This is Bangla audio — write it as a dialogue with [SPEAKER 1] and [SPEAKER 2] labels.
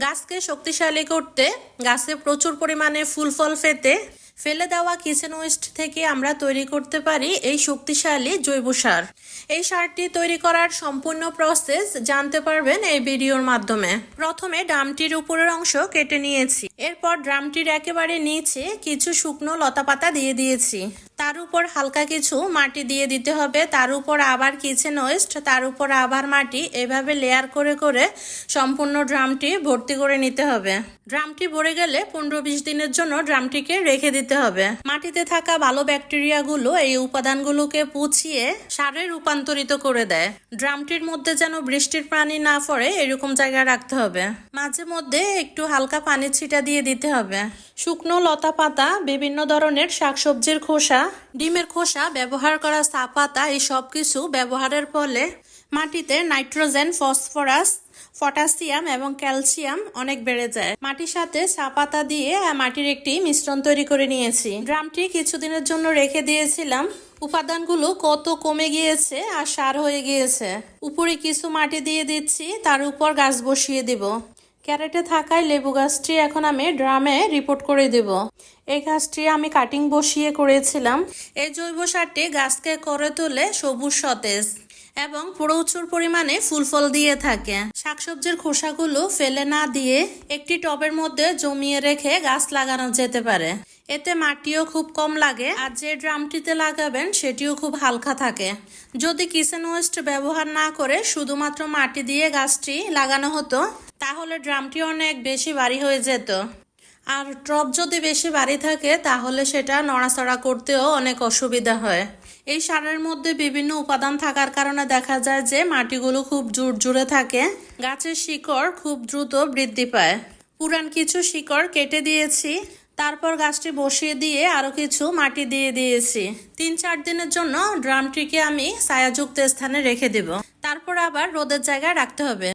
[SPEAKER 1] গাছকে শক্তিশালী করতে, গাছে প্রচুর পরিমাণে ফুল ফল পেতে ফেলে দেওয়া কিচেন ওয়েস্ট থেকে আমরা তৈরি করতে পারি এই শক্তিশালী জৈব সার। এই সারটি তৈরি করার সম্পূর্ণ প্রসেস জানতে পারবেন এই ভিডিওর মাধ্যমে। প্রথমে ড্রামটির উপরের অংশ কেটে নিয়েছি। এরপর ড্রামটির একেবারে নিচে কিছু শুকনো লতাপাতা দিয়ে দিয়েছি। তার উপর হালকা কিছু মাটি দিয়ে দিতে হবে, তার উপর আবার কিচেন ওয়েস্ট, তার উপর আবার মাটি, এভাবে লেয়ার করে করে সম্পূর্ণ ড্রামটি ভর্তি করে নিতে হবে। ড্রামটি ভরে গেলে 15-20 দিনের জন্য ড্রামটিকে রেখে দিতে হবে। মাটিতে থাকা ভালো ব্যাকটেরিয়াগুলো এই উপাদানগুলোকে পুছিয়ে সারে রূপান্তরিত করে দেয়। ড্রামটির মধ্যে যেন বৃষ্টির পানি না পড়ে এরকম জায়গায় রাখতে হবে। মাঝে মধ্যে একটু হালকা পানি ছিটা দিয়ে দিতে হবে। শুকনো লতা পাতা, বিভিন্ন ধরনের শাকসবজির খোসা, ডিমের খোসা, ব্যবহার করা চা পাতা, এই সব কিছু ব্যবহারের ফলে মাটিতে নাইট্রোজেন, ফসফরাস, পটাশিয়াম এবং ক্যালসিয়াম অনেক বেড়ে যায়। মাটির সাথে চা পাতা দিয়ে মাটির একটি মিশ্রণ তৈরি করে নিয়েছি। ড্রামটি কিছুদিনের জন্য রেখে দিয়েছিলাম। উপাদানগুলো কত কমে গিয়েছে আর সার হয়ে গিয়েছে। উপরে কিছু মাটি দিয়ে দিচ্ছি, তার উপর গাছ বসিয়ে দিব। ক্যারেটে থাকায় লেবু গাছটি এখন আমি ড্রামে রিপোর্ট করে দেব। এই গাছটি আমি কাটিং বসিয়ে করেছিলাম। এই জৈব সারটি গাছকে করে তোলে সবুজ সতেজ এবং প্রচুর পরিমাণে ফুল ফল দিয়ে থাকে। শাকসবজির খোসাগুলো ফেলে না দিয়ে একটি টবের মধ্যে জমিয়ে রেখে গাছ লাগানো যেতে পারে। এতে মাটিও খুব কম লাগে, আর যে ড্রামটিতে লাগাবেন সেটিও খুব হালকা থাকে। যদি কিচেন ওয়েস্ট ব্যবহার না করে শুধুমাত্র মাটি দিয়ে গাছটি লাগানো হতো, তাহলে ড্রামটি অনেক বেশি ভারী হয়ে যেত। আর টব যদি বেশি ভারী থাকে তাহলে সেটা নড়াচড়া করতেও অনেক অসুবিধা হয়। এই সারের মধ্যে বিভিন্ন উপাদান থাকার কারণে দেখা যায় যে মাটিগুলো খুব জুড়ে থাকে, গাছের শিকড় খুব দ্রুত বৃদ্ধি পায়। পুরান কিছু শিকড় কেটে দিয়েছি, তারপর গাছটি বসিয়ে দিয়ে আরো কিছু মাটি দিয়ে দিয়েছি। 3-4 দিনের জন্য ড্রামটিকে আমি ছায়াযুক্ত স্থানে রেখে দেব। তারপর আবার রোদের জায়গায় রাখতে হবে।